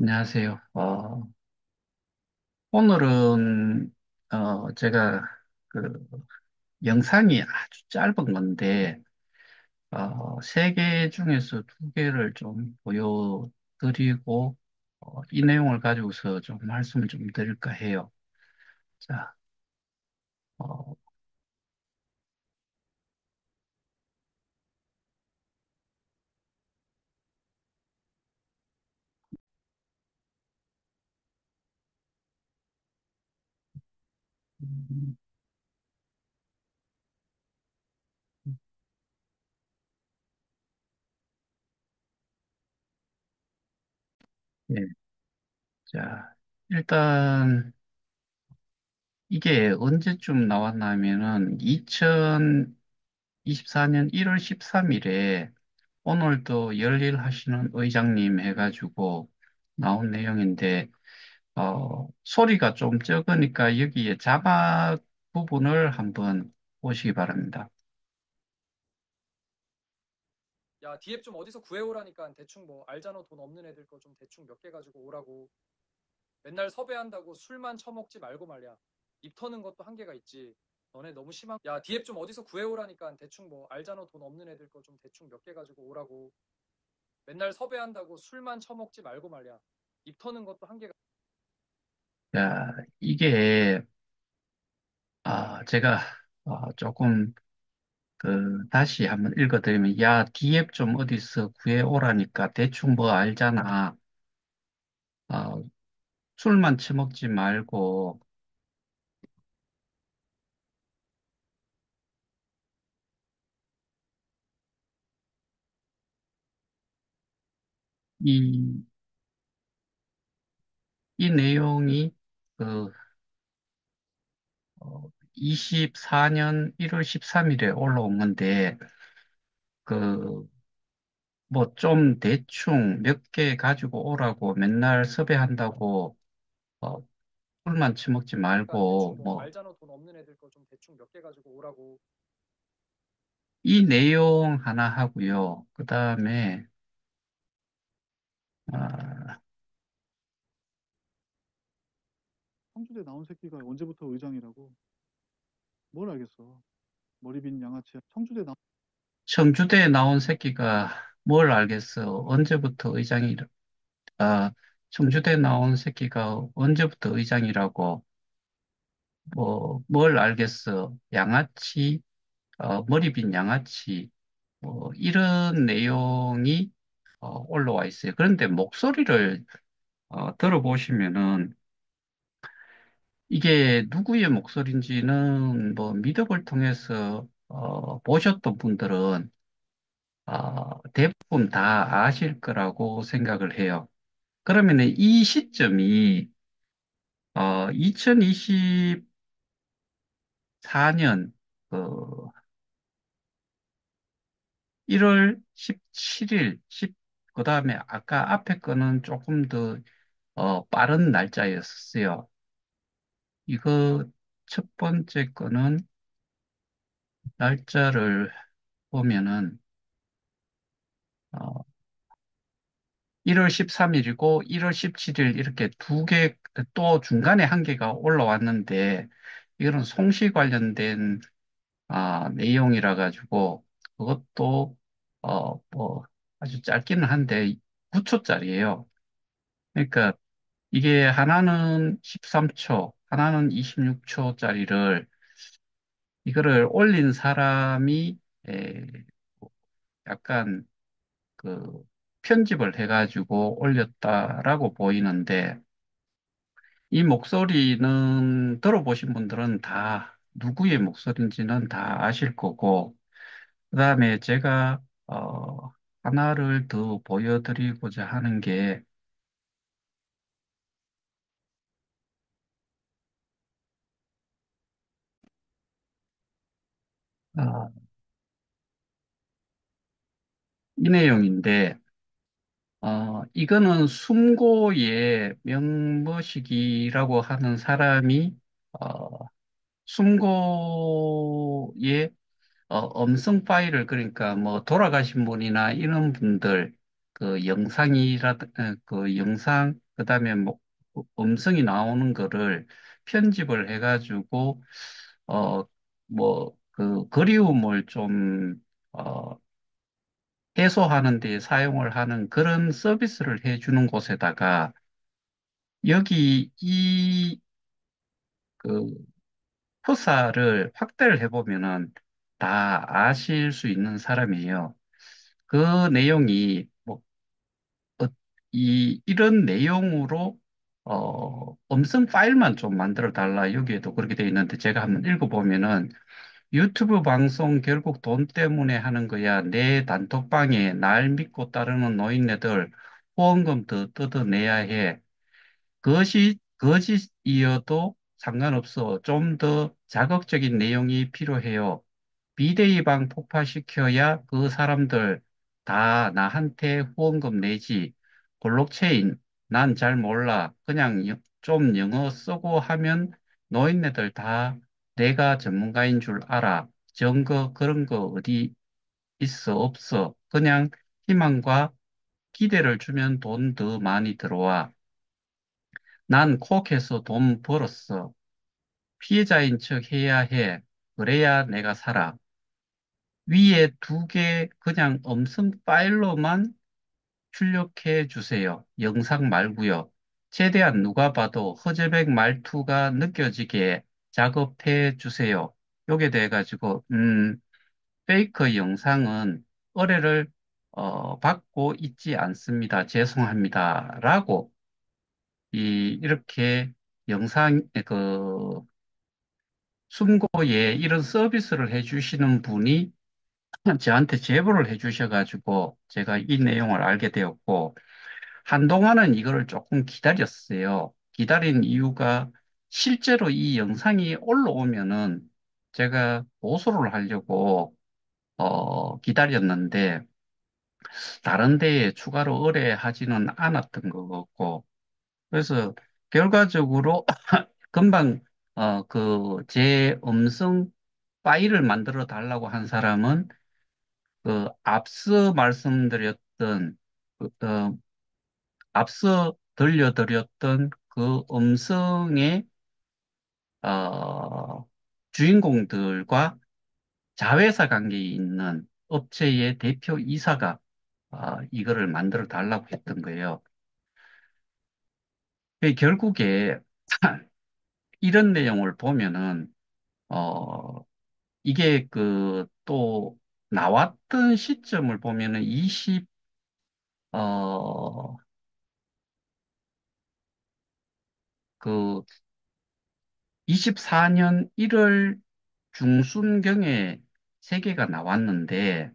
안녕하세요. 오늘은, 제가 그 영상이 아주 짧은 건데, 세 개 중에서 두 개를 좀 보여드리고, 이 내용을 가지고서 좀 말씀을 좀 드릴까 해요. 자, 어, 음, 예, 자, 일단 이게 언제쯤 나왔냐면은 2024년 1월 13일에 오늘도 열일하시는 의장님 해가지고 나온 내용인데, 소리가 좀 적으니까 여기에 자막 부분을 한번 보시기 바랍니다. 야, 디앱 좀 어디서 구해오라니까 대충 뭐 알잖아. 돈 없는 애들 거 좀 대충 몇 개 가지고 오라고. 맨날 섭외한다고 술만 처먹지 말고 말이야. 입 터는 것도 한계가 있지. 너네 너무 심한. 야, 디앱 좀 어디서 구해오라니까 대충 뭐 알잖아. 돈 없는 애들 거 좀 대충 몇 개 가지고 오라고. 맨날 섭외한다고 술만 처먹지 말고 말이야. 입 터는 것도 한계가. 자, 이게, 제가, 조금, 다시 한번 읽어드리면, 야, 디앱 좀 어디서 구해오라니까 대충 뭐 알잖아. 어, 술만 처먹지 말고, 이, 이 내용이, 그, 24년 1월 13일에 올라온 건데, 그, 뭐 좀 대충 몇 개 가지고 오라고 맨날 섭외한다고, 어, 술만 처먹지 대충 말고, 뭐 뭐, 알잖아. 돈 없는 애들 거 좀 대충 몇 개 가지고 오라고. 이 내용 하나 하고요. 그 다음에, 아, 청주대 나온 새끼가 언제부터 의장이라고? 뭘 알겠어. 머리 빈 양아치야. 청주대 나온 청주대에 나온 새끼가 뭘 알겠어. 언제부터 아, 청주대에 나온 새끼가 언제부터 의장이라고, 뭐, 뭘 알겠어. 양아치, 머리 빈 양아치, 이런 내용이 올라와 있어요. 그런데 목소리를 들어보시면은 이게 누구의 목소리인지는 뭐 미덕을 통해서 보셨던 분들은 대부분 다 아실 거라고 생각을 해요. 그러면은 이 시점이 2024년 그 1월 17일, 그다음에 아까 앞에 거는 조금 더 빠른 날짜였어요. 이거 첫 번째 거는 날짜를 보면은 1월 13일이고 1월 17일 이렇게 두 개, 또 중간에 한 개가 올라왔는데 이거는 송시 관련된 내용이라 가지고 그것도 뭐 아주 짧기는 한데 9초짜리예요. 그러니까 이게 하나는 13초, 하나는 26초짜리를 이거를 올린 사람이 에, 약간 그 편집을 해가지고 올렸다라고 보이는데 이 목소리는 들어보신 분들은 다 누구의 목소리인지는 다 아실 거고 그다음에 제가 하나를 더 보여드리고자 하는 게 어, 이 내용인데 이거는 숨고의 명머식이라고 하는 사람이 숨고의 음성 파일을 그러니까 뭐 돌아가신 분이나 이런 분들 그 영상이라 그 영상 그다음에 뭐 음성이 나오는 거를 편집을 해가지고 뭐 그 그리움을 좀 어, 해소하는 데 사용을 하는 그런 서비스를 해주는 곳에다가 여기 이 그 프사를 확대를 해보면은 다 아실 수 있는 사람이에요. 그 내용이 뭐 이런 내용으로 음성 파일만 좀 만들어 달라 여기에도 그렇게 돼 있는데 제가 한번 읽어보면은 유튜브 방송 결국 돈 때문에 하는 거야. 내 단톡방에 날 믿고 따르는 노인네들 후원금 더 뜯어내야 해. 거짓이어도 상관없어. 좀 더 자극적인 내용이 필요해요. 비대위방 폭파시켜야 그 사람들 다 나한테 후원금 내지. 블록체인, 난 잘 몰라. 그냥 좀 영어 쓰고 하면 노인네들 다 내가 전문가인 줄 알아. 증거 그런 거 어디 있어? 없어. 그냥 희망과 기대를 주면 돈 더 많이 들어와. 난 콕해서 돈 벌었어. 피해자인 척 해야 해. 그래야 내가 살아. 위에 두 개 그냥 음성 파일로만 출력해 주세요. 영상 말고요. 최대한 누가 봐도 허즈백 말투가 느껴지게 작업해 주세요. 요게 돼 가지고 페이크 영상은 의뢰를 받고 있지 않습니다. 죄송합니다. 라고 이렇게 영상 그 숨고에 이런 서비스를 해주시는 분이 저한테 제보를 해주셔가지고 제가 이 내용을 알게 되었고 한동안은 이거를 조금 기다렸어요. 기다린 이유가 실제로 이 영상이 올라오면은 제가 고소를 하려고 기다렸는데 다른 데에 추가로 의뢰하지는 않았던 것 같고 그래서 결과적으로 금방 그 제 음성 파일을 만들어 달라고 한 사람은 그 앞서 말씀드렸던 앞서 들려드렸던 그 음성의 어, 주인공들과 자회사 관계에 있는 업체의 대표 이사가 이거를 만들어 달라고 했던 거예요. 결국에 이런 내용을 보면은 어, 이게 그 또 나왔던 시점을 보면은 20, 그 24년 1월 중순경에 세 개가 나왔는데,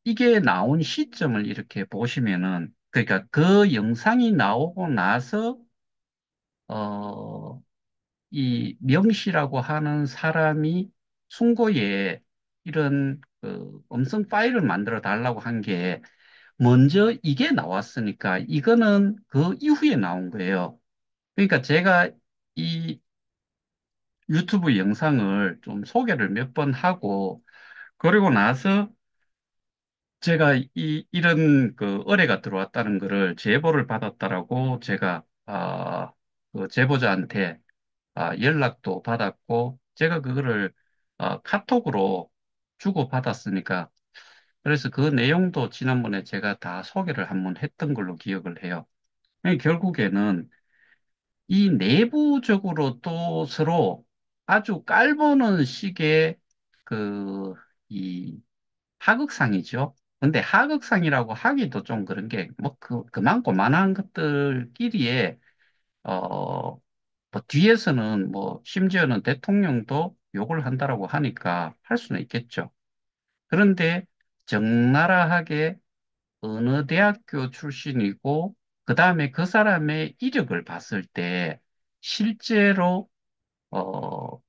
이게 나온 시점을 이렇게 보시면은, 그러니까 그 영상이 나오고 나서, 어, 이 명씨라고 하는 사람이 송고에 이런 그 음성 파일을 만들어 달라고 한 게 먼저 이게 나왔으니까 이거는 그 이후에 나온 거예요. 그러니까 제가 이 유튜브 영상을 좀 소개를 몇 번 하고 그리고 나서 제가 이런 그 의뢰가 들어왔다는 거를 제보를 받았다라고 제가 그 제보자한테 연락도 받았고, 제가 그거를 카톡으로 주고받았으니까, 그래서 그 내용도 지난번에 제가 다 소개를 한번 했던 걸로 기억을 해요. 결국에는 이 내부적으로 또 서로 아주 깔보는 식의 그, 이 하극상이죠. 근데 하극상이라고 하기도 좀 그런 게, 뭐, 그만한 것들끼리의 어, 뭐 뒤에서는 뭐 심지어는 대통령도 욕을 한다라고 하니까 할 수는 있겠죠. 그런데 적나라하게 어느 대학교 출신이고 그다음에 그 사람의 이력을 봤을 때 실제로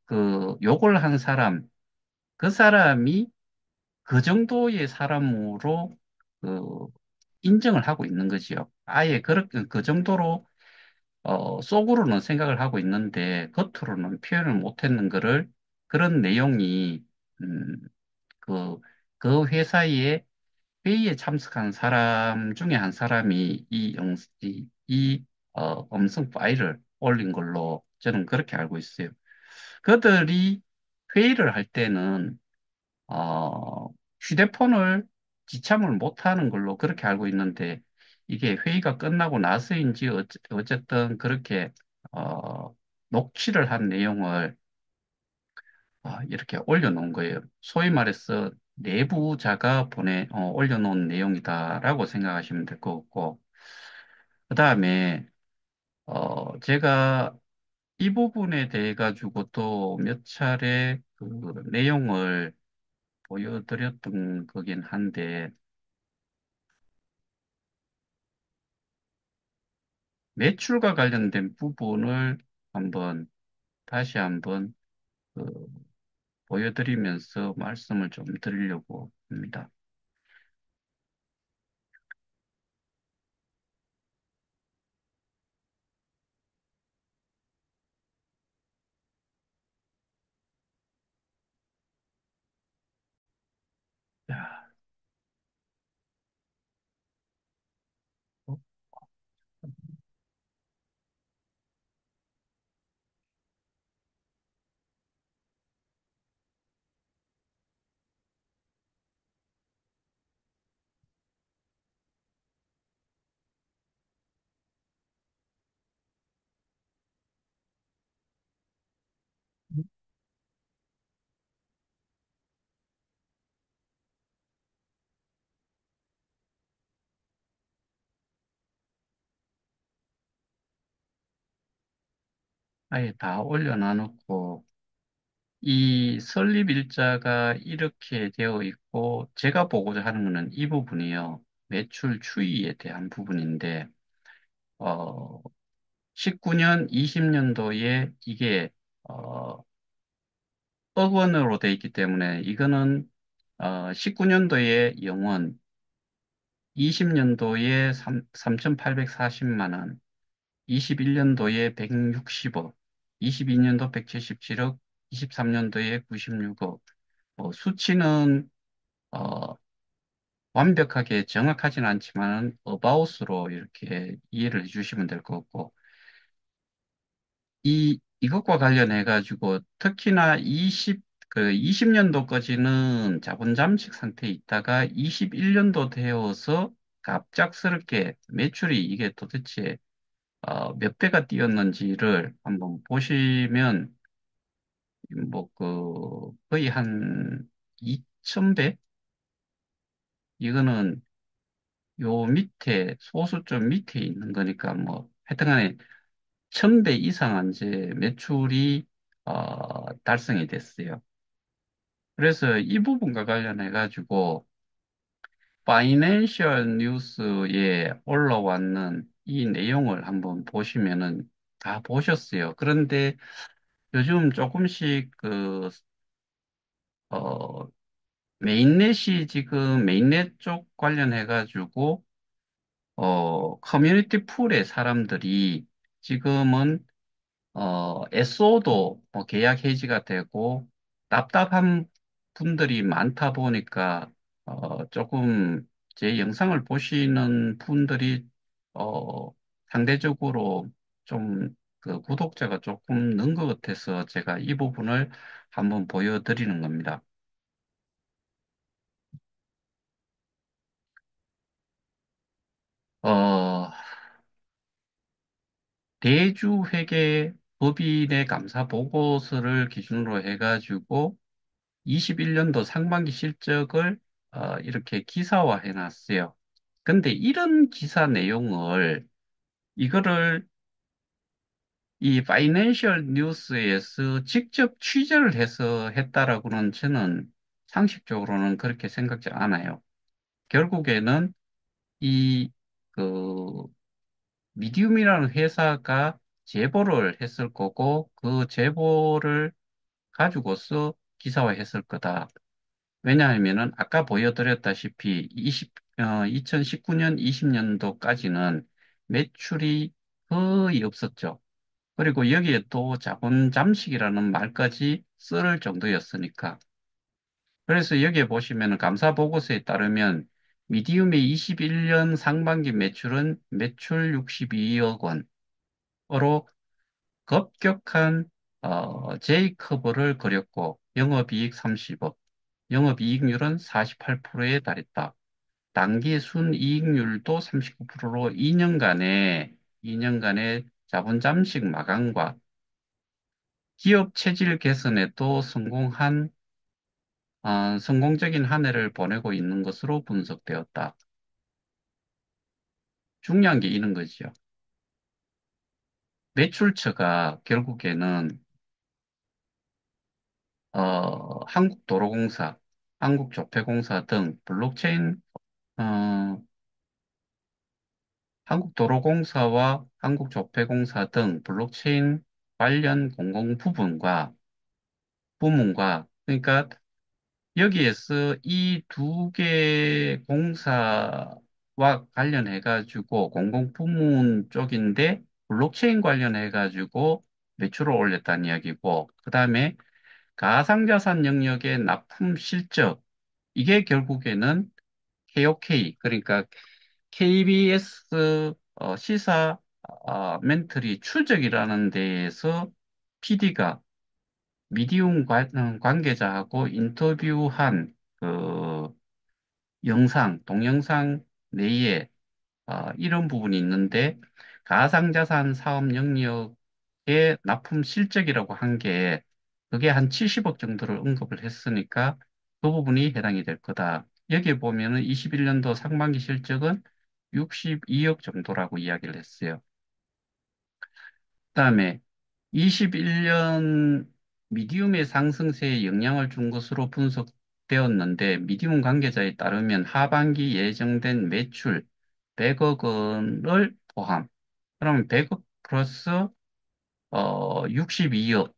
그 욕을 한 사람 그 사람이 그 정도의 사람으로 그 인정을 하고 있는 거지요. 아예 그 정도로 속으로는 생각을 하고 있는데 겉으로는 표현을 못했는 거를 그런 내용이 음, 그, 그 회사의 회의에 참석한 사람 중에 한 사람이 음성 파일을 올린 걸로 저는 그렇게 알고 있어요. 그들이 회의를 할 때는 휴대폰을 지참을 못하는 걸로 그렇게 알고 있는데 이게 회의가 끝나고 나서인지 어쨌든 그렇게 녹취를 한 내용을 이렇게 올려놓은 거예요. 소위 말해서 내부자가 올려놓은 내용이다라고 생각하시면 될 것 같고, 그 다음에, 제가 이 부분에 대해 가지고 또 몇 차례 그 내용을 보여드렸던 거긴 한데, 매출과 관련된 부분을 한번, 다시 한번 그 보여드리면서 말씀을 좀 드리려고 합니다. 자, 어? 아예 다 올려놔놓고, 이 설립 일자가 이렇게 되어 있고, 제가 보고자 하는 거는 이 부분이에요. 매출 추이에 대한 부분인데, 어, 19년, 20년도에 이게, 억 원으로 돼 있기 때문에, 이거는, 19년도에 0원, 20년도에 3,840만 원, 21년도에 160억, 22년도 177억, 23년도에 96억, 수치는 어, 완벽하게 정확하진 않지만 어바웃으로 이렇게 이해를 해주시면 될 것 같고 이것과 관련해 가지고 특히나 20년도까지는 자본 잠식 상태에 있다가 21년도 되어서 갑작스럽게 매출이 이게 도대체 몇 배가 뛰었는지를 한번 보시면 뭐 거의 한 2,000배 이거는 요 밑에 소수점 밑에 있는 거니까 뭐 하여튼간에 1,000배 이상은 이제 매출이 달성이 됐어요. 그래서 이 부분과 관련해 가지고 파이낸셜 뉴스에 올라왔는 이 내용을 한번 보시면은 다 보셨어요. 그런데 요즘 조금씩 어, 메인넷 쪽 관련해 가지고 커뮤니티 풀의 사람들이 지금은, SO도 뭐 계약 해지가 되고, 답답한 분들이 많다 보니까, 조금 제 영상을 보시는 분들이, 어, 상대적으로 좀 구독자가 조금 는 것 같아서 제가 이 부분을 한번 보여드리는 겁니다. 어, 대주회계 법인의 감사 보고서를 기준으로 해가지고 21년도 상반기 실적을 이렇게 기사화해 놨어요. 근데 이런 기사 내용을 이거를 이 파이낸셜 뉴스에서 직접 취재를 해서 했다라고는 저는 상식적으로는 그렇게 생각지 않아요. 결국에는 이 그 미디움이라는 회사가 제보를 했을 거고 그 제보를 가지고서 기사화했을 거다. 왜냐하면은 아까 보여드렸다시피 2019년, 20년도까지는 매출이 거의 없었죠. 그리고 여기에 또 자본 잠식이라는 말까지 쓸 정도였으니까. 그래서 여기에 보시면은 감사 보고서에 따르면 미디움의 21년 상반기 매출은 매출 62억 원으로 급격한 J커브를 그렸고 영업이익 30억, 영업이익률은 48%에 달했다. 당기 순이익률도 39%로 2년간의 자본 잠식 마감과 기업 체질 개선에도 성공적인 한 해를 보내고 있는 것으로 분석되었다. 중요한 게 이런 거죠. 매출처가 결국에는 한국도로공사, 한국조폐공사 등 어, 한국도로공사와 한국조폐공사 등 블록체인 관련 부문과 그러니까 여기에서 이 두 개 공사와 관련해가지고 공공부문 쪽인데 블록체인 관련해가지고 매출을 올렸다는 이야기고, 그 다음에 가상자산 영역의 납품 실적, 이게 결국에는 KOK, 그러니까 KBS 시사 멘터리 출적이라는 데에서 PD가 미디움 관계자하고 인터뷰한 그 동영상 내에 이런 부분이 있는데, 가상자산 사업 영역의 납품 실적이라고 한 게 그게 한 70억 정도를 언급을 했으니까 그 부분이 해당이 될 거다. 여기에 보면은 21년도 상반기 실적은 62억 정도라고 이야기를 했어요. 그다음에 21년 미디움의 상승세에 영향을 준 것으로 분석되었는데, 미디움 관계자에 따르면 하반기 예정된 매출 100억 원을 포함. 그러면 100억 플러스 62억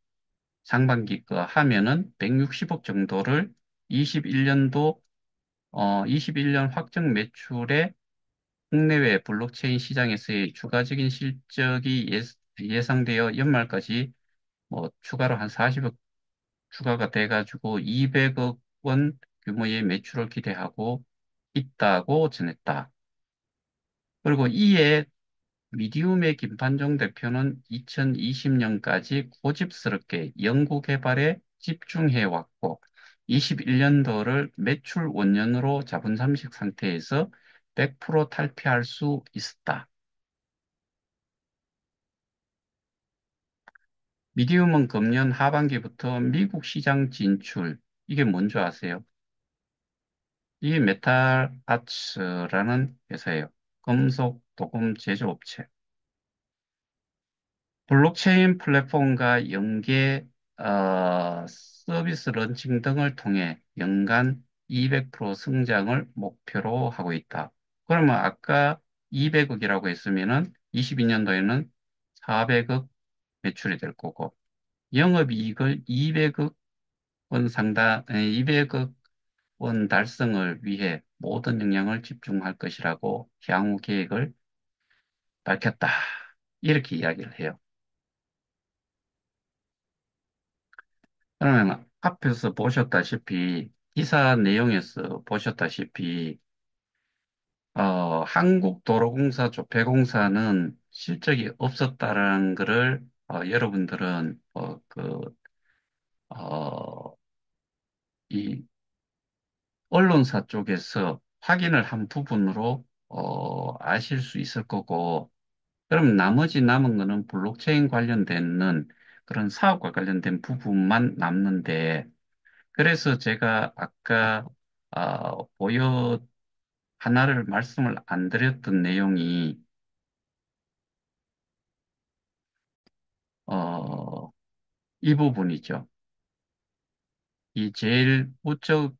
상반기 거 하면은 160억 정도를 21년 확정 매출에 국내외 블록체인 시장에서의 추가적인 실적이 예상되어 연말까지 뭐 추가로 한 40억 추가가 돼가지고 200억 원 규모의 매출을 기대하고 있다고 전했다. 그리고 이에 미디움의 김판종 대표는 2020년까지 고집스럽게 연구 개발에 집중해 왔고 21년도를 매출 원년으로 자본 잠식 상태에서 100% 탈피할 수 있었다. 미디움은 금년 하반기부터 미국 시장 진출, 이게 뭔지 아세요? 이게 메탈 아츠라는 회사예요. 금속 도금 제조업체. 블록체인 플랫폼과 연계 서비스 런칭 등을 통해 연간 200% 성장을 목표로 하고 있다. 그러면 아까 200억이라고 했으면은 22년도에는 400억 매출이 될 거고, 영업이익을 200억 원 달성을 위해 모든 역량을 집중할 것이라고 향후 계획을 밝혔다. 이렇게 이야기를 해요. 그러면 앞에서 보셨다시피, 기사 내용에서 보셨다시피, 한국도로공사, 조폐공사는 실적이 없었다라는 것을 여러분들은 어, 이 언론사 쪽에서 확인을 한 부분으로 아실 수 있을 거고, 그럼 나머지 남은 거는 블록체인 관련된 그런 사업과 관련된 부분만 남는데, 그래서 제가 아까 하나를 말씀을 안 드렸던 내용이 어, 이 부분이죠. 이 제일 우측에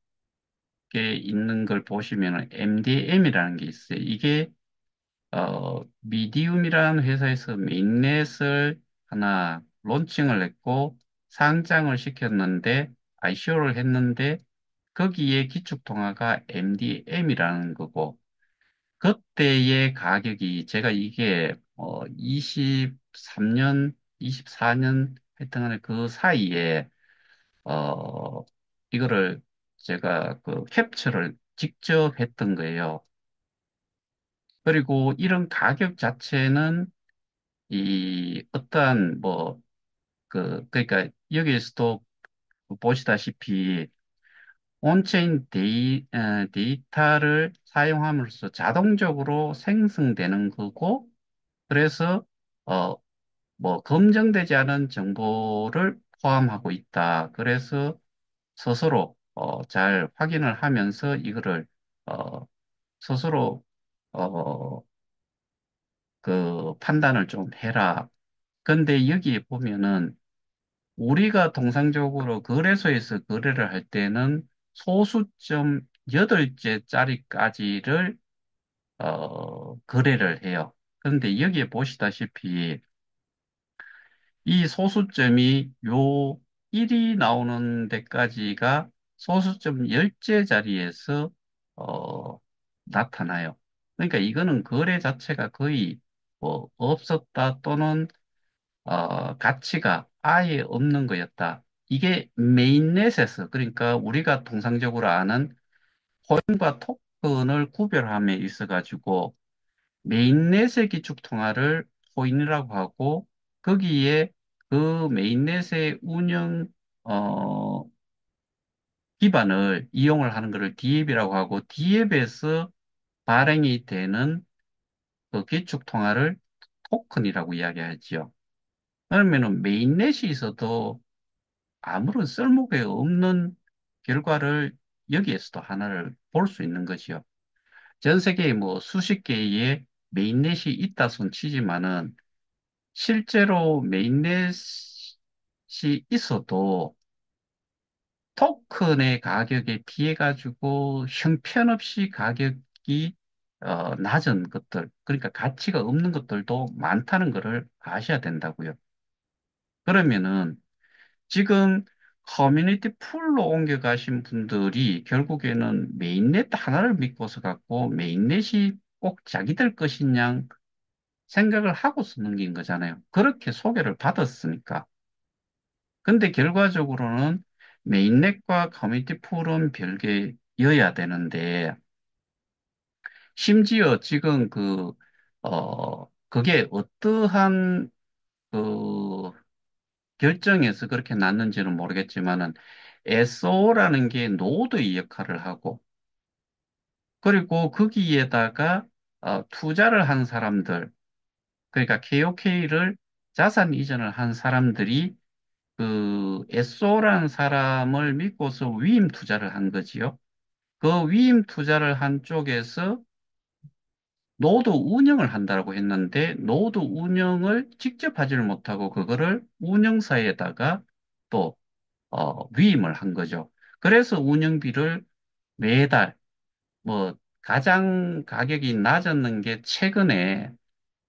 있는 걸 보시면 MDM이라는 게 있어요. 이게 미디움이라는 회사에서 메인넷을 하나 론칭을 했고 상장을 시켰는데 ICO를 했는데 거기에 기축통화가 MDM이라는 거고, 그때의 가격이 제가 이게 23년, 24년 하여튼 간에 그 사이에 어 이거를 제가 그 캡처를 직접 했던 거예요. 그리고 이런 가격 자체는 이 어떠한 뭐 그러니까 여기에서도 보시다시피 온체인 데이터를 사용함으로써 자동적으로 생성되는 거고, 그래서 어, 뭐 검증되지 않은 정보를 포함하고 있다. 그래서 스스로 잘 확인을 하면서 이거를 어, 스스로 어, 그 판단을 좀 해라. 근데 여기에 보면은 우리가 통상적으로 거래소에서 거래를 할 때는 소수점 8개짜리까지를 거래를 해요. 그런데 여기에 보시다시피 이 소수점이 요 1이 나오는 데까지가 소수점 10개 자리에서 어, 나타나요. 그러니까 이거는 거래 자체가 거의 뭐 없었다 또는 가치가 아예 없는 거였다. 이게 메인넷에서 그러니까 우리가 통상적으로 아는 코인과 토큰을 구별함에 있어가지고 메인넷의 기축 통화를 코인이라고 하고 거기에 그 메인넷의 운영 어, 기반을 이용을 하는 것을 디앱이라고 하고 디앱에서 발행이 되는 그 기축 통화를 토큰이라고 이야기하지요. 그러면은 메인넷이 있어도 아무런 쓸모가 없는 결과를 여기에서도 하나를 볼 수 있는 것이요. 전 세계에 뭐 수십 개의 메인넷이 있다 손 치지만은 실제로 메인넷이 있어도 토큰의 가격에 비해 가지고 형편없이 가격이 낮은 것들, 그러니까 가치가 없는 것들도 많다는 것을 아셔야 된다고요. 그러면은 지금 커뮤니티 풀로 옮겨가신 분들이 결국에는 메인넷 하나를 믿고서 갖고 메인넷이 꼭 자기들 것인 생각을 하고서 넘긴 거잖아요. 그렇게 소개를 받았으니까. 근데 결과적으로는 메인넷과 커뮤니티 풀은 별개여야 되는데, 심지어 지금 그게 어떠한 그 결정에서 그렇게 났는지는 모르겠지만은, SO라는 게 노드의 역할을 하고, 그리고 거기에다가 투자를 한 사람들, 그러니까 KOK를 자산 이전을 한 사람들이 그 SO라는 사람을 믿고서 위임 투자를 한 거지요. 그 위임 투자를 한 쪽에서 노드 운영을 한다고 했는데 노드 운영을 직접 하지를 못하고 그거를 운영사에다가 또 위임을 한 거죠. 그래서 운영비를 매달 뭐 가장 가격이 낮았는 게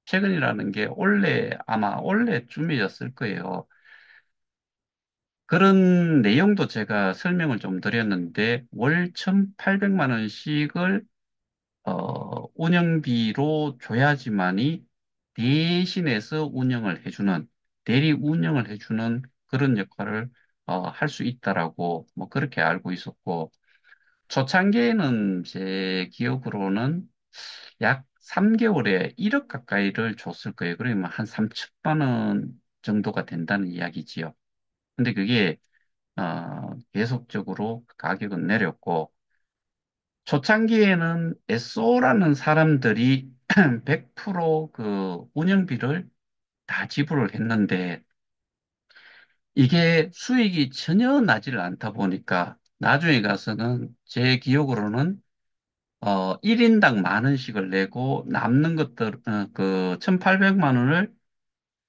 최근이라는 게 아마 올해쯤이었을 거예요. 그런 내용도 제가 설명을 좀 드렸는데, 월 1,800만 원씩을, 운영비로 줘야지만이 대신해서 대리 운영을 해주는 그런 역할을, 할 수 있다라고, 뭐, 그렇게 알고 있었고, 초창기에는 제 기억으로는 약 3개월에 1억 가까이를 줬을 거예요. 그러면 한 3천만 원 정도가 된다는 이야기지요. 근데 그게 계속적으로 가격은 내렸고, 초창기에는 SO라는 사람들이 100%그 운영비를 다 지불을 했는데, 이게 수익이 전혀 나지를 않다 보니까, 나중에 가서는 제 기억으로는 1인당 만 원씩을 내고, 남는 것들, 1,800만 원을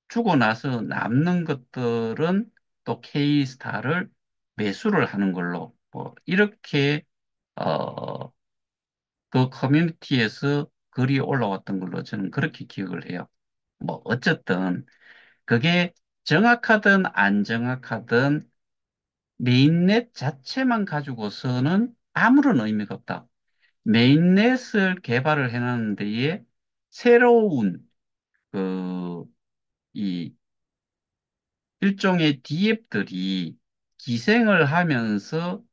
주고 나서 남는 것들은 또 K스타를 매수를 하는 걸로, 뭐, 이렇게 어, 그 커뮤니티에서 글이 올라왔던 걸로 저는 그렇게 기억을 해요. 뭐, 어쨌든, 그게 정확하든 안 정확하든 메인넷 자체만 가지고서는 아무런 의미가 없다. 메인넷을 개발을 해놨는 데에 새로운, 그, 이, 일종의 디앱들이 기생을 하면서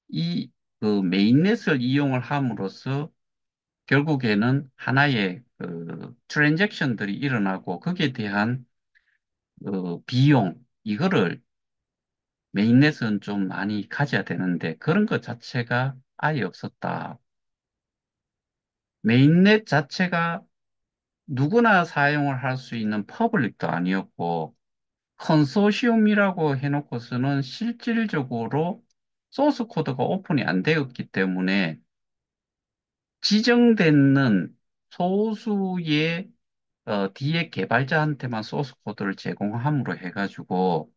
이 그 메인넷을 이용을 함으로써 결국에는 하나의 그 트랜잭션들이 일어나고 거기에 대한 비용, 이거를 메인넷은 좀 많이 가져야 되는데 그런 것 자체가 아예 없었다. 메인넷 자체가 누구나 사용을 할 수 있는 퍼블릭도 아니었고 컨소시엄이라고 해놓고서는 실질적으로 소스 코드가 오픈이 안 되었기 때문에 지정되는 소수의 뒤에 개발자한테만 소스 코드를 제공함으로 해가지고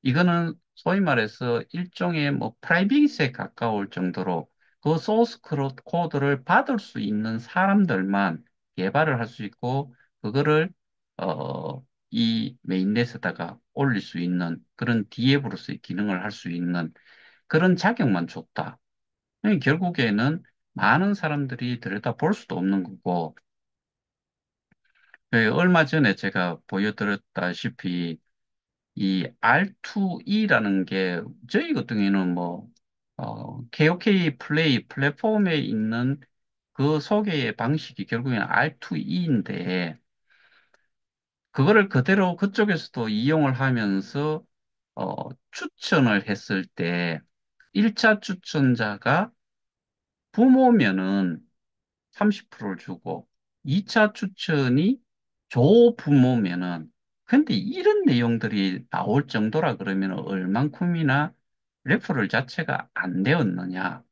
이거는 소위 말해서 일종의 뭐 프라이빗에 가까울 정도로 그 소스 코드를 받을 수 있는 사람들만 개발을 할 수 있고 그거를 어, 이 메인넷에다가 올릴 수 있는 그런 디앱으로서의 기능을 할 수 있는 그런 자격만 줬다. 결국에는 많은 사람들이 들여다 볼 수도 없는 거고 얼마 전에 제가 보여드렸다시피 이 R2E라는 게 저희 같은 경우에는 뭐 KOK 플레이 플랫폼에 있는 그 소개의 방식이 결국에는 R2E인데 그거를 그대로 그쪽에서도 이용을 하면서 추천을 했을 때 1차 추천자가 부모면은 30%를 주고 2차 추천이 조부모면은 근데 이런 내용들이 나올 정도라 그러면 얼만큼이나 레퍼럴 자체가 안 되었느냐.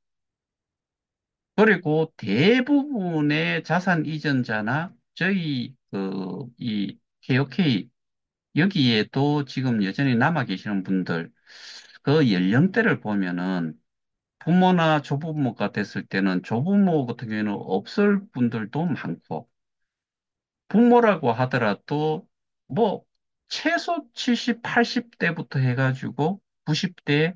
그리고 대부분의 자산 이전자나 저희 이 KOK 여기에도 지금 여전히 남아 계시는 분들 그 연령대를 보면은 부모나 조부모가 됐을 때는 조부모 같은 경우에는 없을 분들도 많고 부모라고 하더라도 뭐 최소 70, 80대부터 해가지고 90대,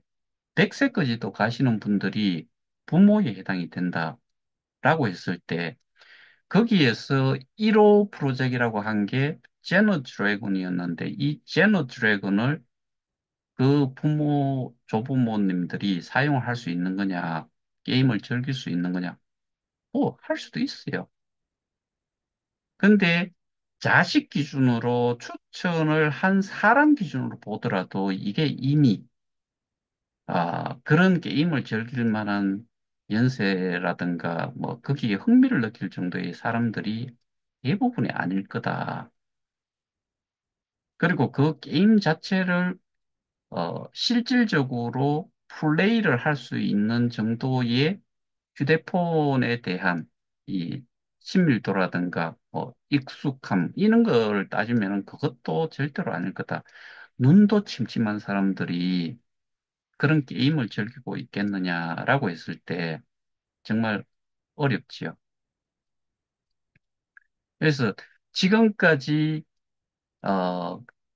100세까지도 가시는 분들이 부모에 해당이 된다라고 했을 때 거기에서 1호 프로젝트라고 한 게 제너 드래곤이었는데 이 제너 드래곤을 그 부모, 조부모님들이 사용을 할 수 있는 거냐, 게임을 즐길 수 있는 거냐, 할 수도 있어요. 근데 자식 기준으로 추천을 한 사람 기준으로 보더라도 이게 이미 그런 게임을 즐길 만한 연세라든가 뭐 거기에 흥미를 느낄 정도의 사람들이 대부분이 아닐 거다. 그리고 그 게임 자체를 실질적으로 플레이를 할 수 있는 정도의 휴대폰에 대한 이 친밀도라든가 익숙함 이런 걸 따지면은 그것도 절대로 아닐 거다. 눈도 침침한 사람들이 그런 게임을 즐기고 있겠느냐라고 했을 때 정말 어렵지요. 그래서 지금까지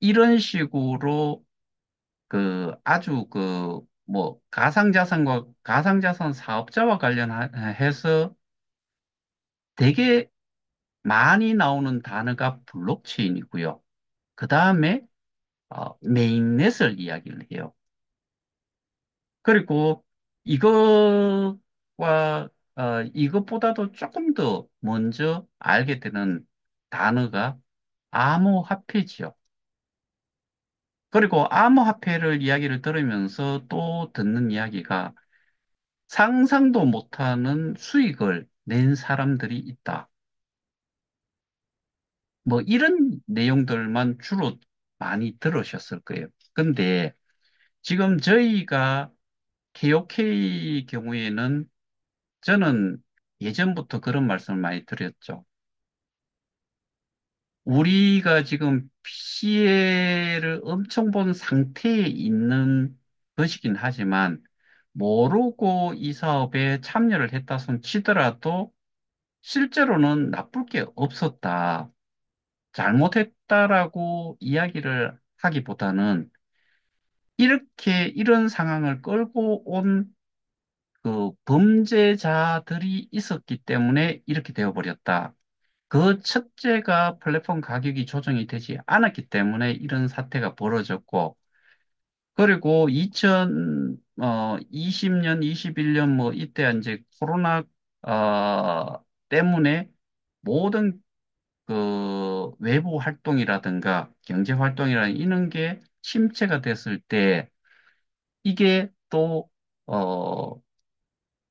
이런 식으로 그 아주 그 뭐 가상자산과 가상자산 사업자와 관련해서 되게 많이 나오는 단어가 블록체인이고요. 그 다음에 메인넷을 이야기를 해요. 그리고 이것과 이것보다도 조금 더 먼저 알게 되는 단어가 암호화폐지요. 그리고 암호화폐를 이야기를 들으면서 또 듣는 이야기가 상상도 못하는 수익을 낸 사람들이 있다. 뭐 이런 내용들만 주로 많이 들으셨을 거예요. 근데 지금 저희가 KOK 경우에는 저는 예전부터 그런 말씀을 많이 드렸죠. 우리가 지금 피해를 엄청 본 상태에 있는 것이긴 하지만 모르고 이 사업에 참여를 했다 손 치더라도 실제로는 나쁠 게 없었다. 잘못했다라고 이야기를 하기보다는 이렇게 이런 상황을 끌고 온 그 범죄자들이 있었기 때문에 이렇게 되어버렸다. 그 첫째가 플랫폼 가격이 조정이 되지 않았기 때문에 이런 사태가 벌어졌고, 그리고 2020년, 21년 뭐 이때 이제 코로나 때문에 모든 그 외부 활동이라든가 경제 활동이라는 이런 게 침체가 됐을 때 이게 또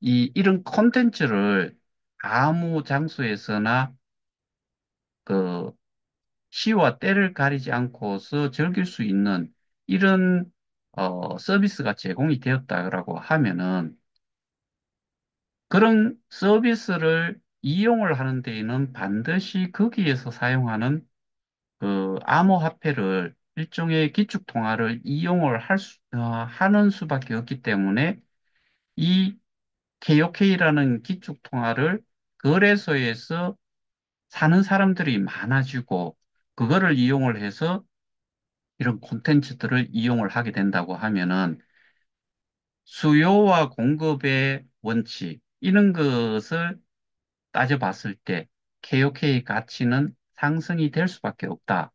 이런 콘텐츠를 아무 장소에서나 그 시와 때를 가리지 않고서 즐길 수 있는 이런 서비스가 제공이 되었다라고 하면은 그런 서비스를 이용을 하는 데에는 반드시 거기에서 사용하는 그 암호화폐를 일종의 기축통화를 이용을 하는 수밖에 없기 때문에 이 KOK라는 기축통화를 거래소에서 사는 사람들이 많아지고 그거를 이용을 해서 이런 콘텐츠들을 이용을 하게 된다고 하면은 수요와 공급의 원칙 이런 것을 따져봤을 때 KOK 가치는 상승이 될 수밖에 없다.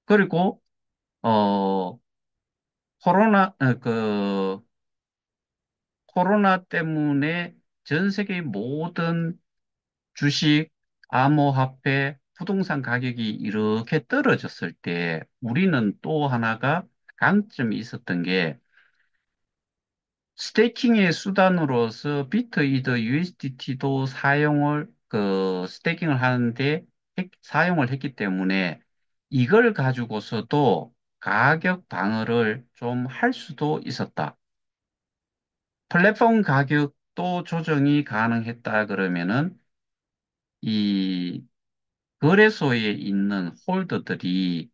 그리고 어 코로나 때문에 전 세계 모든 주식, 암호화폐, 부동산 가격이 이렇게 떨어졌을 때 우리는 또 하나가 강점이 있었던 게 스테이킹의 수단으로서 비트이더 USDT도 스테이킹을 하는데 사용을 했기 때문에 이걸 가지고서도 가격 방어를 좀 할 수도 있었다. 플랫폼 가격도 조정이 가능했다 그러면은 이 거래소에 있는 홀더들이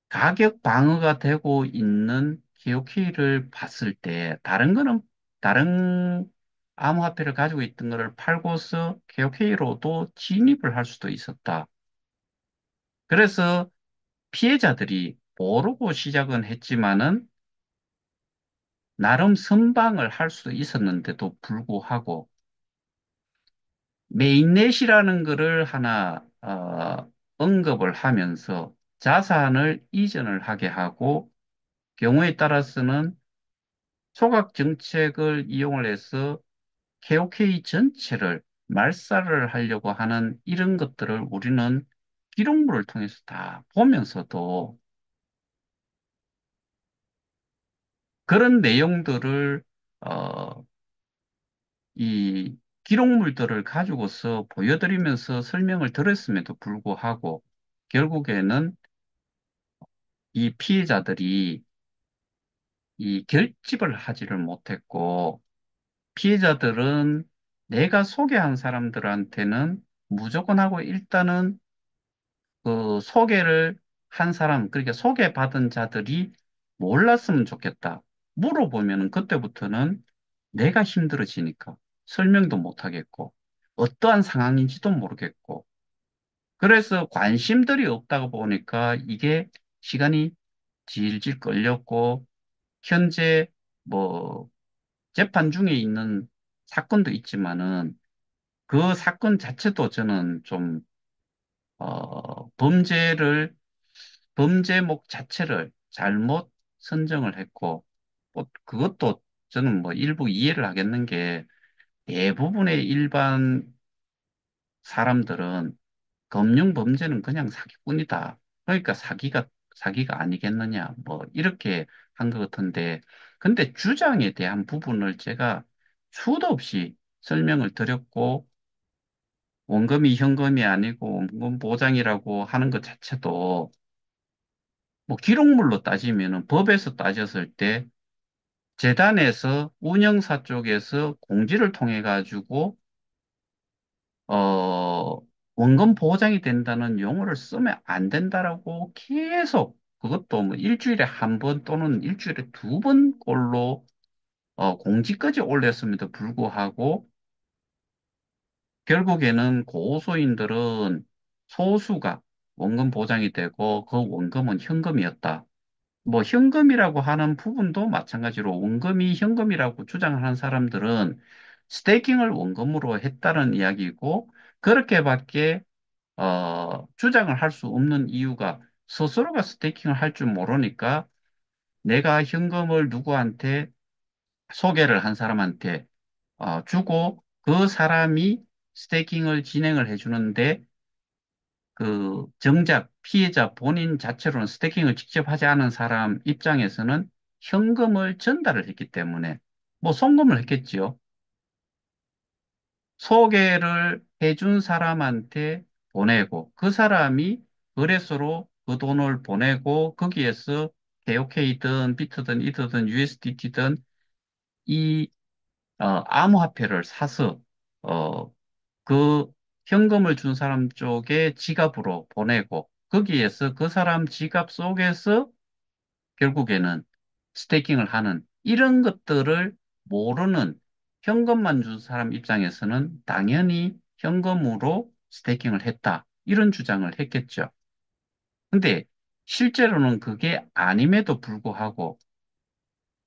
가격 방어가 되고 있는 KOK를 봤을 때 다른 암호화폐를 가지고 있던 것을 팔고서 KOK로도 진입을 할 수도 있었다. 그래서 피해자들이 모르고 시작은 했지만은 나름 선방을 할 수 있었는데도 불구하고 메인넷이라는 것을 하나 언급을 하면서 자산을 이전을 하게 하고 경우에 따라서는 소각 정책을 이용을 해서 KOK 전체를 말살을 하려고 하는 이런 것들을 우리는 기록물을 통해서 다 보면서도 그런 내용들을 어, 이 기록물들을 가지고서 보여드리면서 설명을 드렸음에도 불구하고 결국에는 이 피해자들이 이 결집을 하지를 못했고 피해자들은 내가 소개한 사람들한테는 무조건 하고 일단은 그 소개를 한 사람, 그러니까 소개받은 자들이 몰랐으면 좋겠다. 물어보면은 그때부터는 내가 힘들어지니까 설명도 못하겠고 어떠한 상황인지도 모르겠고 그래서 관심들이 없다고 보니까 이게 시간이 질질 끌렸고 현재 뭐 재판 중에 있는 사건도 있지만은 그 사건 자체도 저는 좀 범죄목 자체를 잘못 선정을 했고 그것도 저는 뭐 일부 이해를 하겠는 게 대부분의 일반 사람들은 금융 범죄는 그냥 사기꾼이다. 그러니까 사기가 아니겠느냐. 뭐 이렇게 한 것 같은데 근데 주장에 대한 부분을 제가 수도 없이 설명을 드렸고 원금이 현금이 아니고 원금 보장이라고 하는 것 자체도 뭐 기록물로 따지면은 법에서 따졌을 때 재단에서 운영사 쪽에서 공지를 통해 가지고 어 원금 보장이 된다는 용어를 쓰면 안 된다라고 계속 그것도 뭐 일주일에 한 번 또는 일주일에 두 번 꼴로 공지까지 올렸음에도 불구하고 결국에는 고소인들은 소수가 원금 보장이 되고 그 원금은 현금이었다. 뭐 현금이라고 하는 부분도 마찬가지로 원금이 현금이라고 주장하는 사람들은 스테이킹을 원금으로 했다는 이야기고 그렇게밖에 주장을 할 수 없는 이유가 스스로가 스테이킹을 할 줄 모르니까 내가 현금을 누구한테 소개를 한 사람한테 주고 그 사람이 스테이킹을 진행을 해주는데 그 정작 피해자 본인 자체로는 스태킹을 직접 하지 않은 사람 입장에서는 현금을 전달을 했기 때문에 뭐 송금을 했겠지요. 소개를 해준 사람한테 보내고 그 사람이 거래소로 그 돈을 보내고 거기에서 KOK든 비트든 이더든 USDT든 이 암호화폐를 사서 어, 그 현금을 준 사람 쪽에 지갑으로 보내고 거기에서 그 사람 지갑 속에서 결국에는 스테이킹을 하는 이런 것들을 모르는 현금만 준 사람 입장에서는 당연히 현금으로 스테이킹을 했다. 이런 주장을 했겠죠. 근데 실제로는 그게 아님에도 불구하고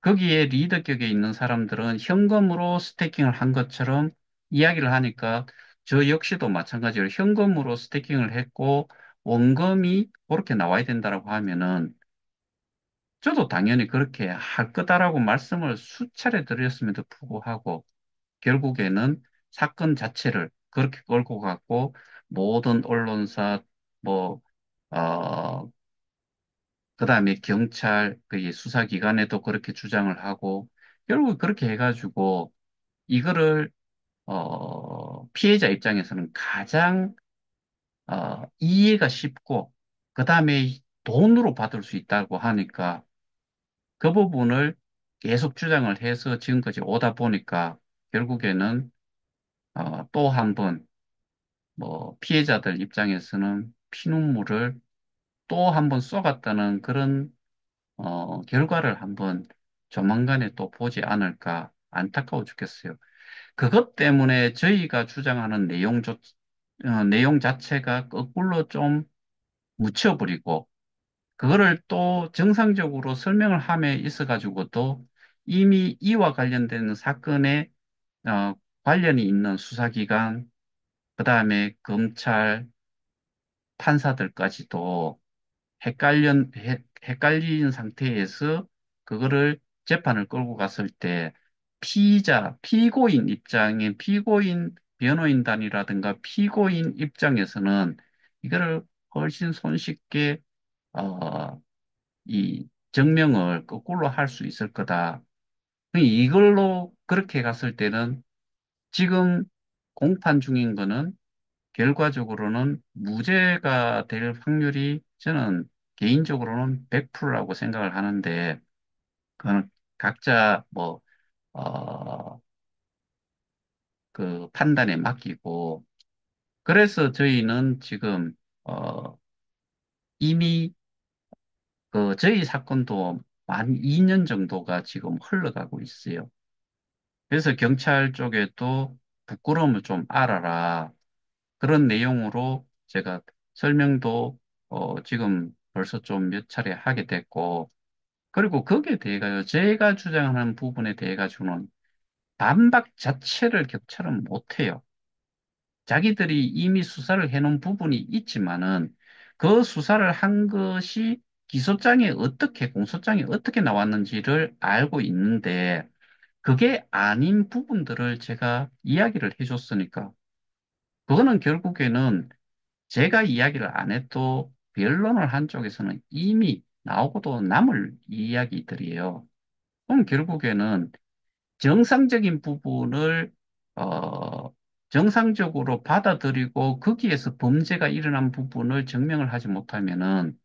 거기에 리더격에 있는 사람들은 현금으로 스테이킹을 한 것처럼 이야기를 하니까 저 역시도 마찬가지로 현금으로 스테이킹을 했고 원금이 그렇게 나와야 된다라고 하면은 저도 당연히 그렇게 할 거다라고 말씀을 수차례 드렸음에도 불구하고 결국에는 사건 자체를 그렇게 끌고 갔고 모든 언론사 뭐 그다음에 경찰 그 수사기관에도 그렇게 주장을 하고 결국 그렇게 해가지고 이거를 피해자 입장에서는 가장 이해가 쉽고 그다음에 돈으로 받을 수 있다고 하니까 그 부분을 계속 주장을 해서 지금까지 오다 보니까 결국에는 또 한 번 뭐 피해자들 입장에서는 피눈물을 또 한 번 쏘갔다는 그런 결과를 한번 조만간에 또 보지 않을까 안타까워 죽겠어요. 그것 때문에 저희가 주장하는 내용 자체가 거꾸로 좀 묻혀버리고, 그거를 또 정상적으로 설명을 함에 있어가지고도 이미 이와 관련된 사건에 어, 관련이 있는 수사기관, 그 다음에 검찰, 판사들까지도 헷갈린 상태에서 그거를 재판을 끌고 갔을 때 피고인 입장인 피고인 변호인단이라든가 피고인 입장에서는 이거를 훨씬 손쉽게 어, 이 증명을 거꾸로 할 수 있을 거다. 이걸로 그렇게 갔을 때는 지금 공판 중인 거는 결과적으로는 무죄가 될 확률이 저는 개인적으로는 100%라고 생각을 하는데, 그거는 각자 어, 그 판단에 맡기고, 그래서 저희는 지금, 이미 저희 사건도 만 2년 정도가 지금 흘러가고 있어요. 그래서 경찰 쪽에도 부끄러움을 좀 알아라. 그런 내용으로 제가 설명도 지금 벌써 좀 몇 차례 하게 됐고, 그리고 거기에 대해 가지고 제가 주장하는 부분에 대해 가지고는 반박 자체를 경찰은 못해요. 자기들이 이미 수사를 해놓은 부분이 있지만은 그 수사를 한 것이 기소장에 어떻게, 공소장에 어떻게 나왔는지를 알고 있는데 그게 아닌 부분들을 제가 이야기를 해줬으니까 그거는 결국에는 제가 이야기를 안 해도 변론을 한 쪽에서는 이미 나오고도 남을 이야기들이에요. 그럼 결국에는 정상적인 부분을 정상적으로 받아들이고 거기에서 범죄가 일어난 부분을 증명을 하지 못하면은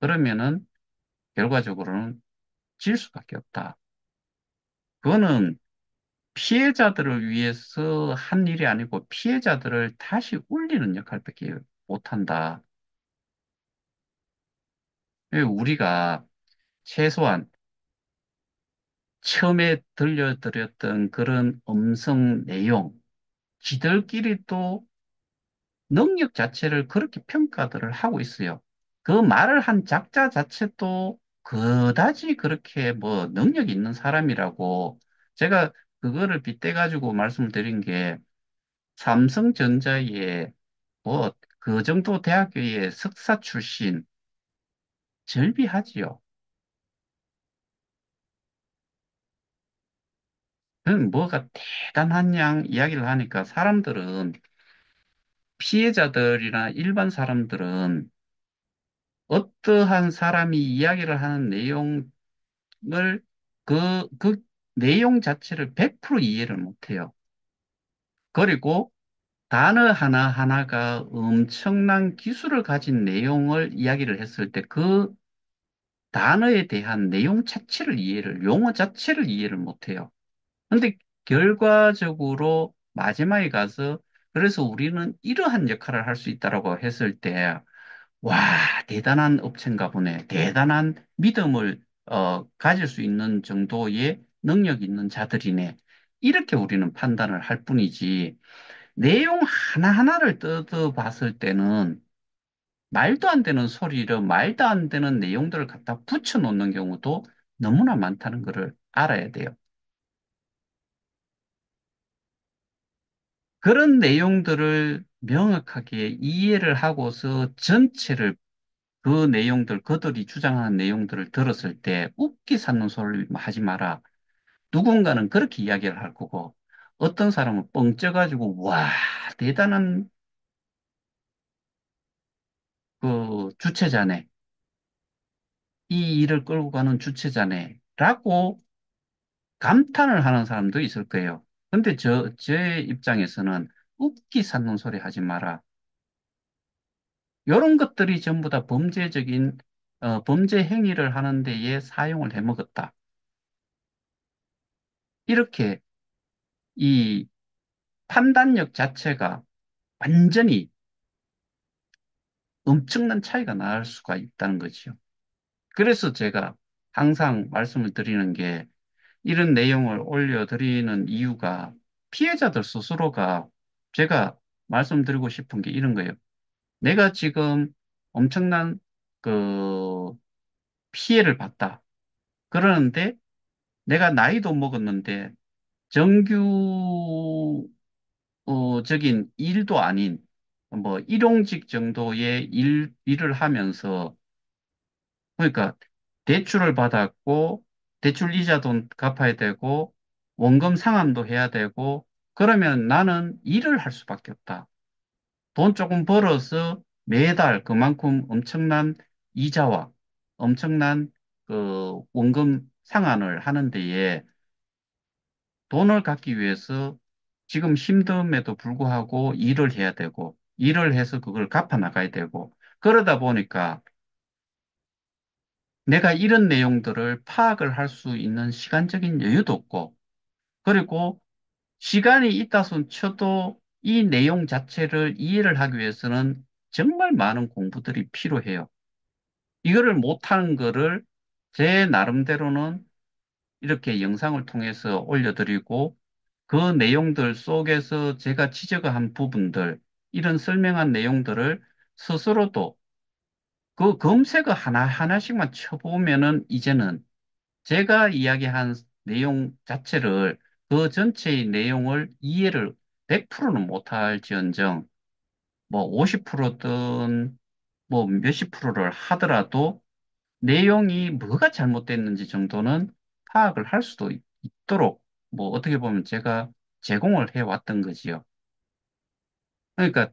그러면은 결과적으로는 질 수밖에 없다. 그거는 피해자들을 위해서 한 일이 아니고 피해자들을 다시 울리는 역할밖에 못한다. 우리가 최소한 처음에 들려드렸던 그런 음성 내용, 지들끼리 또 능력 자체를 그렇게 평가들을 하고 있어요. 그 말을 한 작자 자체도 그다지 그렇게 뭐 능력이 있는 사람이라고 제가 그거를 빗대가지고 말씀을 드린 게 삼성전자의 뭐 그 정도 대학교의 석사 출신 절비하지요. 뭐가 대단한 양 이야기를 하니까 사람들은, 피해자들이나 일반 사람들은 어떠한 사람이 이야기를 하는 내용을, 그 내용 자체를 100% 이해를 못해요. 그리고 단어 하나하나가 엄청난 기술을 가진 내용을 이야기를 했을 때 그 단어에 대한 내용 자체를 용어 자체를 이해를 못해요. 근데 결과적으로 마지막에 가서 그래서 우리는 이러한 역할을 할 수 있다라고 했을 때, 와, 대단한 업체인가 보네. 대단한 믿음을 가질 수 있는 정도의 능력 있는 자들이네. 이렇게 우리는 판단을 할 뿐이지, 내용 하나하나를 뜯어봤을 때는 말도 안 되는 소리를, 말도 안 되는 내용들을 갖다 붙여놓는 경우도 너무나 많다는 것을 알아야 돼요. 그런 내용들을 명확하게 이해를 하고서 전체를 그 내용들, 그들이 주장하는 내용들을 들었을 때 웃기 삼는 소리 하지 마라. 누군가는 그렇게 이야기를 할 거고, 어떤 사람은 뻥 쪄가지고, 와, 대단한 그 주체자네. 이 일을 끌고 가는 주체자네. 라고 감탄을 하는 사람도 있을 거예요. 근데 제 입장에서는 웃기 삼는 소리 하지 마라. 이런 것들이 전부 다 범죄 행위를 하는 데에 사용을 해먹었다. 이렇게 이 판단력 자체가 완전히 엄청난 차이가 날 수가 있다는 거죠. 그래서 제가 항상 말씀을 드리는 게 이런 내용을 올려드리는 이유가 피해자들 스스로가 제가 말씀드리고 싶은 게 이런 거예요. 내가 지금 엄청난 그 피해를 봤다. 그러는데 내가 나이도 먹었는데 적인 일도 아닌 뭐 일용직 정도의 일을 하면서 그러니까 대출을 받았고 대출 이자도 갚아야 되고 원금 상환도 해야 되고 그러면 나는 일을 할 수밖에 없다. 돈 조금 벌어서 매달 그만큼 엄청난 이자와 엄청난 그 원금 상환을 하는 데에 돈을 갖기 위해서 지금 힘듦에도 불구하고 일을 해야 되고, 일을 해서 그걸 갚아 나가야 되고, 그러다 보니까 내가 이런 내용들을 파악을 할 수 있는 시간적인 여유도 없고, 그리고 시간이 있다 손 쳐도 이 내용 자체를 이해를 하기 위해서는 정말 많은 공부들이 필요해요. 이거를 못하는 거를 제 나름대로는 이렇게 영상을 통해서 올려드리고 그 내용들 속에서 제가 지적한 부분들, 이런 설명한 내용들을 스스로도 그 검색어 하나하나씩만 쳐보면은 이제는 제가 이야기한 내용 자체를 그 전체의 내용을 이해를 100%는 못할지언정 뭐 50%든 뭐 몇십 프로를 하더라도 내용이 뭐가 잘못됐는지 정도는 파악을 할 수도 있도록 뭐 어떻게 보면 제가 제공을 해왔던 거지요. 그러니까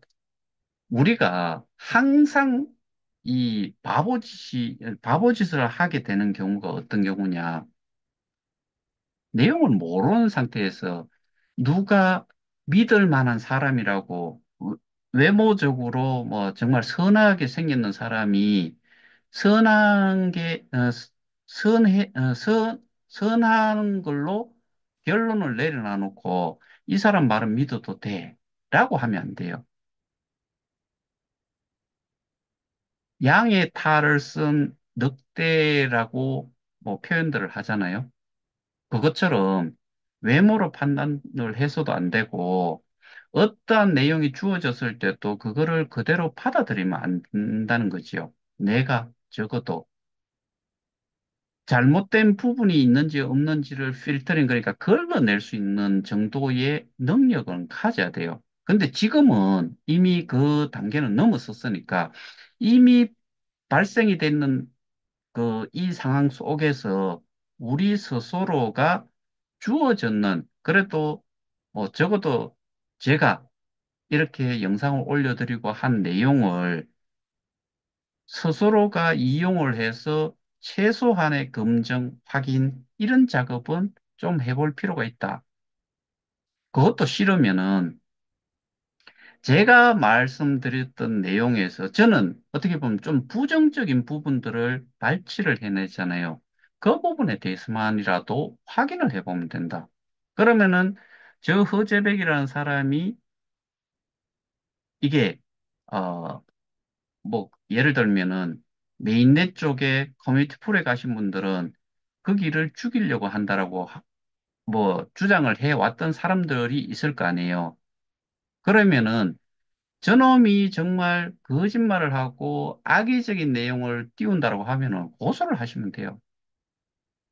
우리가 항상 이 바보짓을 하게 되는 경우가 어떤 경우냐. 내용을 모르는 상태에서 누가 믿을 만한 사람이라고 외모적으로 뭐 정말 선하게 생겼는 사람이 선한 게, 선해, 선한 걸로 결론을 내려놔 놓고 이 사람 말은 믿어도 돼. 라고 하면 안 돼요. 양의 탈을 쓴 늑대라고 뭐 표현들을 하잖아요. 그것처럼 외모로 판단을 해서도 안 되고 어떠한 내용이 주어졌을 때도 그거를 그대로 받아들이면 안 된다는 거지요. 내가 적어도 잘못된 부분이 있는지 없는지를 필터링, 그러니까 걸러낼 수 있는 정도의 능력은 가져야 돼요. 근데 지금은 이미 그 단계는 넘었었으니까 이미 발생이 됐는 이 상황 속에서 우리 스스로가 주어졌는 그래도 적어도 제가 이렇게 영상을 올려드리고 한 내용을 스스로가 이용을 해서 최소한의 검증, 확인, 이런 작업은 좀 해볼 필요가 있다. 그것도 싫으면은 제가 말씀드렸던 내용에서 저는 어떻게 보면 좀 부정적인 부분들을 발치를 해내잖아요. 그 부분에 대해서만이라도 확인을 해보면 된다. 그러면은 저 허재백이라는 사람이 이게 어 뭐 예를 들면은 메인넷 쪽에 커뮤니티 풀에 가신 분들은 거기를 죽이려고 한다라고 뭐 주장을 해왔던 사람들이 있을 거 아니에요. 그러면은 저놈이 정말 거짓말을 하고 악의적인 내용을 띄운다고 하면은 고소를 하시면 돼요.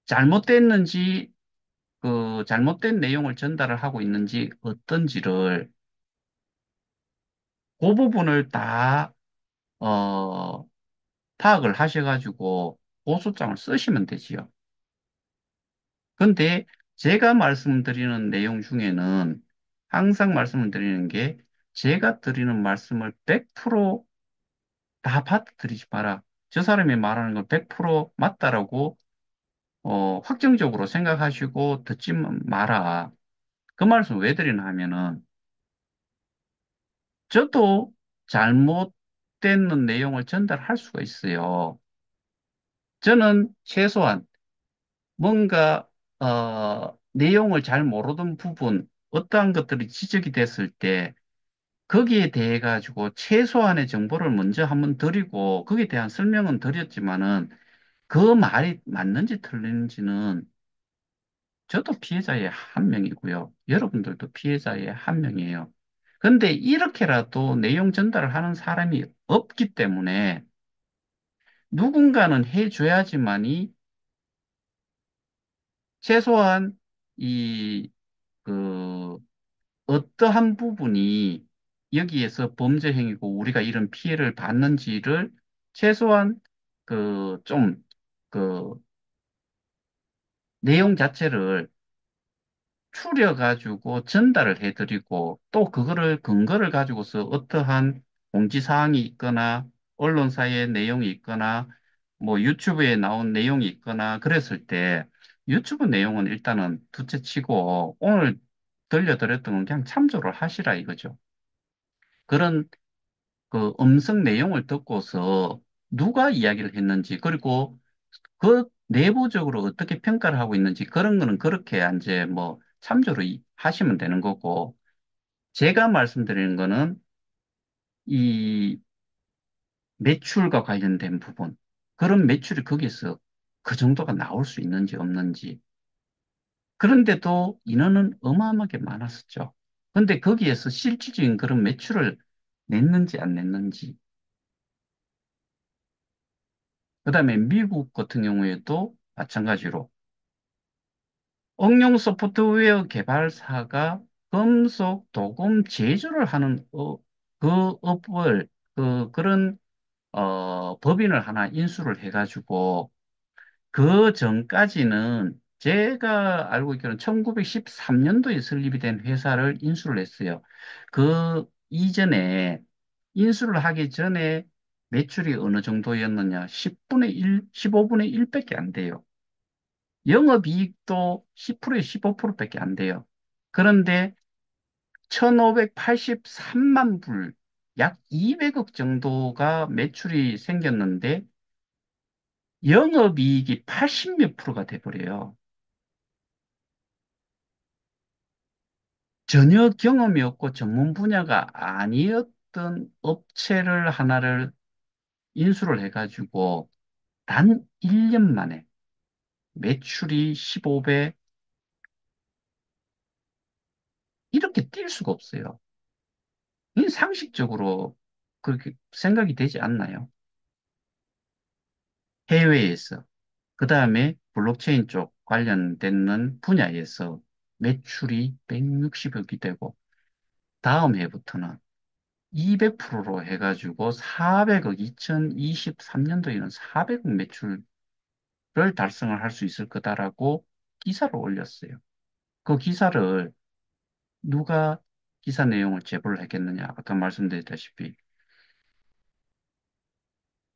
잘못됐는지, 잘못된 내용을 전달을 하고 있는지 어떤지를 그 부분을 다, 어, 파악을 하셔가지고 고소장을 쓰시면 되지요. 근데 제가 말씀드리는 내용 중에는 항상 말씀을 드리는 게 제가 드리는 말씀을 100%다 받아들이지 마라. 저 사람이 말하는 건 100% 맞다라고 확정적으로 생각하시고 듣지 마라. 그 말씀 왜 드리나 하면은 저도 잘못된 내용을 전달할 수가 있어요. 저는 최소한 뭔가 내용을 잘 모르던 부분, 어떠한 것들이 지적이 됐을 때 거기에 대해 가지고 최소한의 정보를 먼저 한번 드리고 거기에 대한 설명은 드렸지만은 그 말이 맞는지 틀린지는 저도 피해자의 한 명이고요. 여러분들도 피해자의 한 명이에요. 근데 이렇게라도 내용 전달을 하는 사람이 없기 때문에 누군가는 해줘야지만이 최소한 이, 그, 어떠한 부분이 여기에서 범죄 행위고 우리가 이런 피해를 받는지를 최소한 좀, 그, 내용 자체를 추려가지고 전달을 해드리고 또 그거를 근거를 가지고서 어떠한 공지사항이 있거나 언론사의 내용이 있거나 뭐 유튜브에 나온 내용이 있거나 그랬을 때 유튜브 내용은 일단은 둘째치고 오늘 들려드렸던 건 그냥 참조를 하시라 이거죠. 그런 그 음성 내용을 듣고서 누가 이야기를 했는지 그리고 그 내부적으로 어떻게 평가를 하고 있는지 그런 거는 그렇게 이제 뭐 참조를 하시면 되는 거고 제가 말씀드리는 거는 이 매출과 관련된 부분 그런 매출이 거기서 그 정도가 나올 수 있는지 없는지 그런데도 인원은 어마어마하게 많았었죠. 근데 거기에서 실질적인 그런 매출을 냈는지 안 냈는지 그다음에 미국 같은 경우에도 마찬가지로 응용 소프트웨어 개발사가 금속 도금 제조를 하는 그 업을 그런 법인을 하나 인수를 해가지고 그 전까지는 제가 알고 있기로는 1913년도에 설립이 된 회사를 인수를 했어요. 그 이전에 인수를 하기 전에 매출이 어느 정도였느냐? 10분의 1, 15분의 1밖에 안 돼요. 영업이익도 10%에 15%밖에 안 돼요. 그런데 1583만 불, 약 200억 정도가 매출이 생겼는데 영업이익이 80몇 프로가 돼버려요. 전혀 경험이 없고 전문 분야가 아니었던 업체를 하나를 인수를 해가지고 단 1년 만에 매출이 15배 이렇게 뛸 수가 없어요. 이 상식적으로 그렇게 생각이 되지 않나요? 해외에서, 그 다음에 블록체인 쪽 관련되는 분야에서 매출이 160억이 되고, 다음 해부터는 200%로 해가지고 400억, 2023년도에는 400억 매출을 달성을 할 수 있을 거다라고 기사를 올렸어요. 그 기사를 누가 기사 내용을 제보를 했겠느냐. 아까 말씀드렸다시피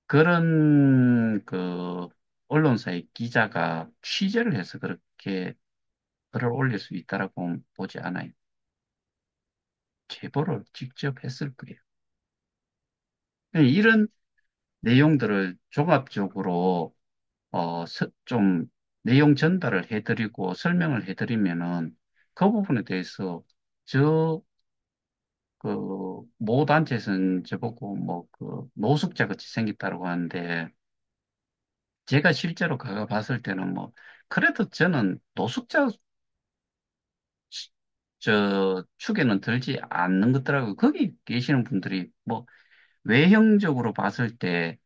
그런 그 언론사의 기자가 취재를 해서 그렇게 글을 올릴 수 있다라고 보지 않아요. 제보를 직접 했을 거예요. 이런 내용들을 종합적으로 좀 내용 전달을 해드리고 설명을 해드리면은 그 부분에 대해서 저 모 단체에서는 저보고 뭐 노숙자 같이 생겼다고 하는데 제가 실제로 가가 봤을 때는 뭐 그래도 저는 노숙자 축에는 들지 않는 것더라고요. 거기 계시는 분들이 뭐 외형적으로 봤을 때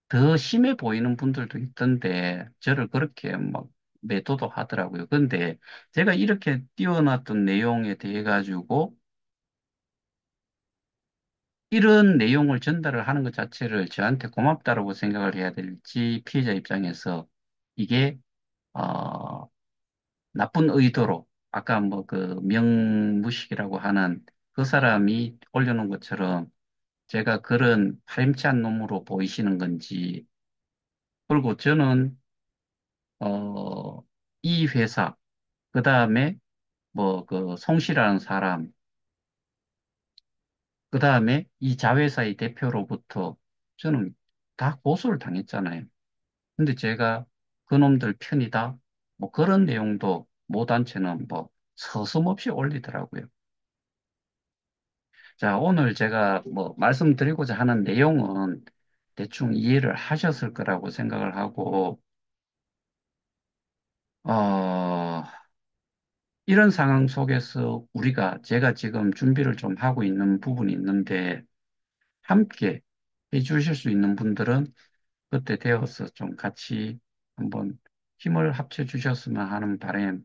더 심해 보이는 분들도 있던데 저를 그렇게 막 매도도 하더라고요. 근데 제가 이렇게 띄워놨던 내용에 대해 가지고 이런 내용을 전달을 하는 것 자체를 저한테 고맙다라고 생각을 해야 될지 피해자 입장에서 이게 어, 나쁜 의도로 아까 뭐 그 명무식이라고 하는 그 사람이 올려놓은 것처럼 제가 그런 파렴치한 놈으로 보이시는 건지 그리고 저는 어, 이 회사 그 다음에 뭐 그 송씨라는 사람 그 다음에 이 자회사의 대표로부터 저는 다 고소를 당했잖아요. 근데 제가 그놈들 편이다 뭐 그런 내용도 모 단체는 뭐 서슴없이 올리더라고요. 자, 오늘 제가 뭐 말씀드리고자 하는 내용은 대충 이해를 하셨을 거라고 생각을 하고, 어, 이런 상황 속에서 제가 지금 준비를 좀 하고 있는 부분이 있는데, 함께 해주실 수 있는 분들은 그때 되어서 좀 같이 한번 힘을 합쳐 주셨으면 하는 바람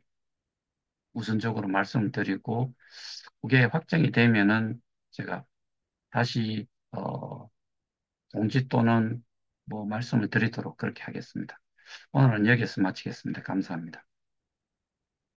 우선적으로 말씀드리고, 그게 확정이 되면은 제가 다시, 공지 또는 뭐 말씀을 드리도록 그렇게 하겠습니다. 오늘은 여기서 마치겠습니다. 감사합니다.